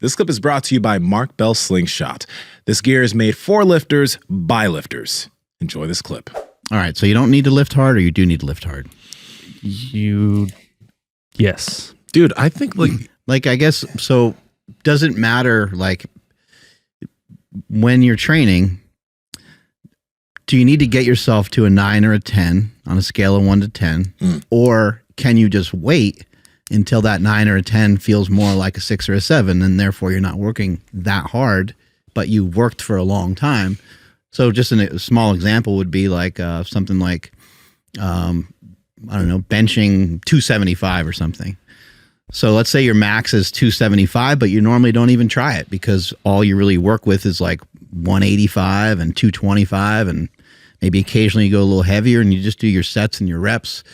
This clip is brought to you by Mark Bell Slingshot. This gear is made for lifters by lifters. Enjoy this clip. All right, so you don't need to lift hard, or you do need to lift hard? Yes. Dude, I think like I guess, so doesn't matter, like, when you're training, do you need to get yourself to a 9 or a 10 on a scale of 1 to 10? Or can you just wait until that 9 or a 10 feels more like a 6 or a 7, and therefore you're not working that hard, but you worked for a long time? So just a small example would be like something like, I don't know, benching 275 or something. So let's say your max is 275, but you normally don't even try it because all you really work with is like 185 and 225, and maybe occasionally you go a little heavier and you just do your sets and your reps.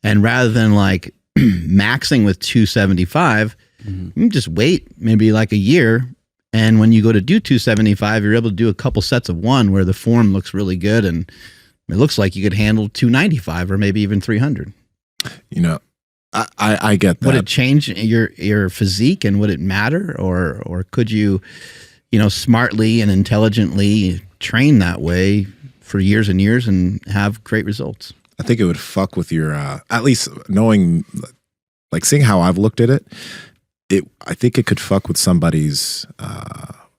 And rather than like maxing with 275, you just wait maybe like a year. And when you go to do 275, you're able to do a couple sets of one where the form looks really good. And it looks like you could handle 295 or maybe even 300. You know, I get that. Would it change your physique, and would it matter? Or could you, smartly and intelligently train that way for years and years and have great results? I think it would fuck with your, at least knowing, like seeing how I've looked at it, I think it could fuck with somebody's,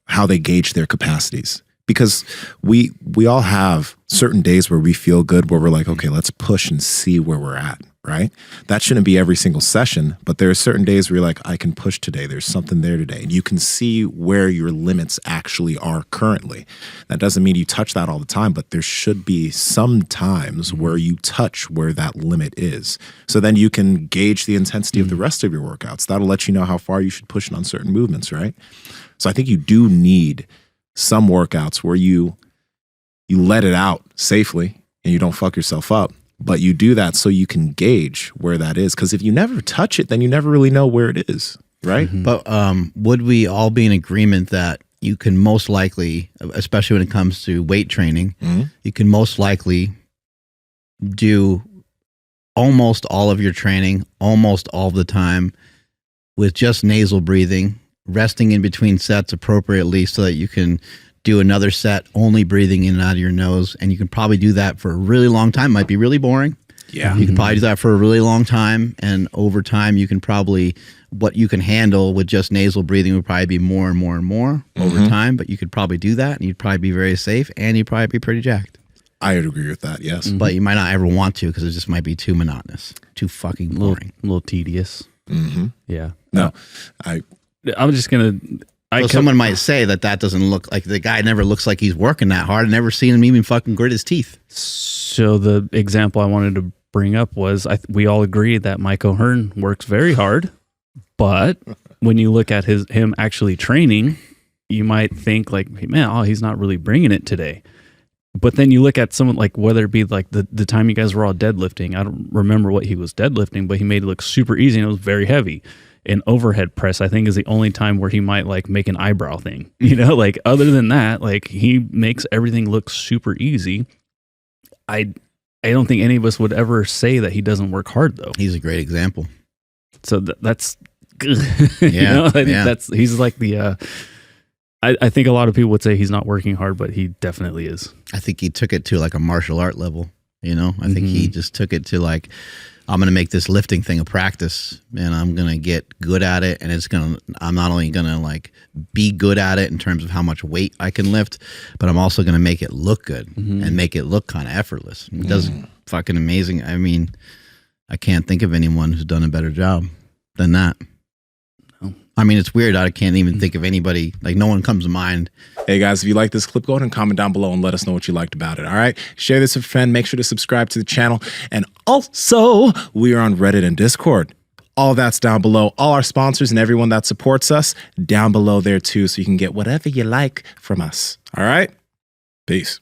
how they gauge their capacities. Because we all have certain days where we feel good, where we're like, okay, let's push and see where we're at, right? That shouldn't be every single session, but there are certain days where you're like, I can push today. There's something there today. And you can see where your limits actually are currently. That doesn't mean you touch that all the time, but there should be some times where you touch where that limit is. So then you can gauge the intensity of the rest of your workouts. That'll let you know how far you should push it on certain movements, right? So I think you do need some workouts where you let it out safely and you don't fuck yourself up, but you do that so you can gauge where that is. Because if you never touch it, then you never really know where it is, right? But would we all be in agreement that you can most likely, especially when it comes to weight training, you can most likely do almost all of your training, almost all the time, with just nasal breathing, resting in between sets appropriately so that you can do another set only breathing in and out of your nose, and you can probably do that for a really long time. Might be really boring. Yeah. You can probably do that for a really long time, and over time you can probably, what you can handle with just nasal breathing would probably be more and more and more over time, but you could probably do that, and you'd probably be very safe, and you'd probably be pretty jacked. I would agree with that, yes. But you might not ever want to, because it just might be too monotonous, too fucking boring. A little tedious. Yeah. No, I'm just going to... So someone might say that doesn't look like, the guy never looks like he's working that hard. I've never seen him even fucking grit his teeth. So the example I wanted to bring up was we all agree that Mike O'Hearn works very hard, but when you look at him actually training, you might think like, hey, man, he's not really bringing it today. But then you look at someone like, whether it be like the time you guys were all deadlifting, I don't remember what he was deadlifting, but he made it look super easy and it was very heavy. An overhead press, I think, is the only time where he might like make an eyebrow thing, like other than that, like he makes everything look super easy. I don't think any of us would ever say that he doesn't work hard though. He's a great example. So that's good. Yeah. I think he's like the, I think a lot of people would say he's not working hard, but he definitely is. I think he took it to like a martial art level, I think he just took it to like, I'm going to make this lifting thing a practice, and I'm going to get good at it. And I'm not only going to like be good at it in terms of how much weight I can lift, but I'm also going to make it look good and make it look kind of effortless. It does fucking amazing. I mean, I can't think of anyone who's done a better job than that. No. I mean, it's weird. I can't even think of anybody, like no one comes to mind. Hey guys, if you like this clip, go ahead and comment down below and let us know what you liked about it, all right? Share this with a friend. Make sure to subscribe to the channel. And also, we are on Reddit and Discord. All that's down below. All our sponsors and everyone that supports us, down below there too, so you can get whatever you like from us, all right? Peace.